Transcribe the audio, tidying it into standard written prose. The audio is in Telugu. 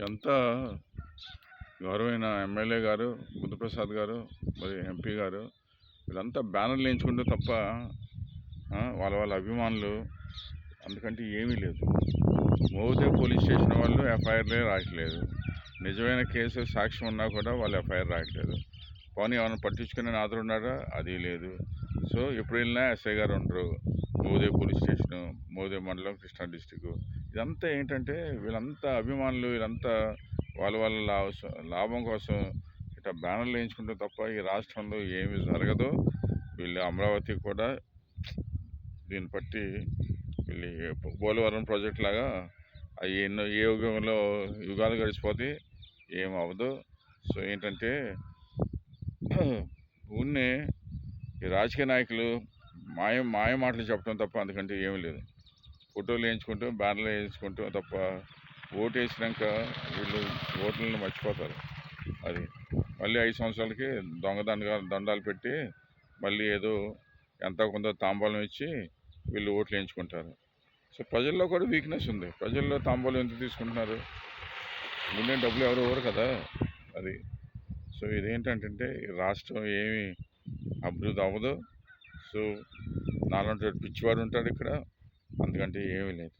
ఎంత గౌరవైన ఎమ్మెల్యే గారు బుద్ధప్రసాద్ గారు మరి ఎంపీ గారు వీళ్ళంతా బ్యానర్లు వేయించుకుంటూ తప్ప వాళ్ళ అభిమానులు అందుకంటే ఏమీ లేదు. మోదే పోలీస్ స్టేషన్ వాళ్ళు ఎఫ్ఐఆర్లే రాయట్లేదు. నిజమైన కేసు సాక్ష్యం ఉన్నా కూడా వాళ్ళు ఎఫ్ఐఆర్ రాయట్లేదు. పోనీ ఏమైనా పట్టించుకునే నాదుడు ఉన్నాడా? అది లేదు. సో ఎప్పుడు వెళ్ళినా ఎస్ఐ గారు ఉండరు. మోదే పోలీస్ స్టేషను, మోదే మండలం, కృష్ణా డిస్టిక్. ఇదంతా ఏంటంటే వీళ్ళంతా అభిమానులు వీళ్ళంతా వాళ్ళ లాభం కోసం ఇట్లా బ్యానర్లు వేయించుకుంటే తప్ప ఈ రాష్ట్రంలో ఏమి జరగదు. వీళ్ళు అమరావతి కూడా దీన్ని బట్టి వీళ్ళు పోలవరం ప్రాజెక్ట్ లాగా అవి ఎన్నో ఏ యుగంలో యుగాలు గడిచిపోతే ఏం అవ్వదు. సో ఏంటంటే ఊన్నే ఈ రాజకీయ నాయకులు మాయ మాటలు చెప్పడం తప్ప అందుకంటే ఏమీ లేదు. ఫోటోలు వేయించుకుంటూ బ్యానర్లు వేయించుకుంటూ తప్ప ఓటు వేసినాక వీళ్ళు ఓట్లను మర్చిపోతారు. అది మళ్ళీ 5 సంవత్సరాలకి దండాలు పెట్టి మళ్ళీ ఏదో ఎంతో కొంత తాంబూలం ఇచ్చి వీళ్ళు ఓట్లు వేయించుకుంటారు. సో ప్రజల్లో కూడా వీక్నెస్ ఉంది. ప్రజల్లో తాంబూలం ఎందుకు తీసుకుంటున్నారు? ముందే డబ్బులు ఎవరు ఇవ్వరు కదా. అది సో ఇదేంటంటే రాష్ట్రం ఏమి అభివృద్ధి అవ్వదు. సో నాలాంటి పిచ్చివాడు ఉంటాడు ఇక్కడ, అందుకంటే ఏమీ లేదు.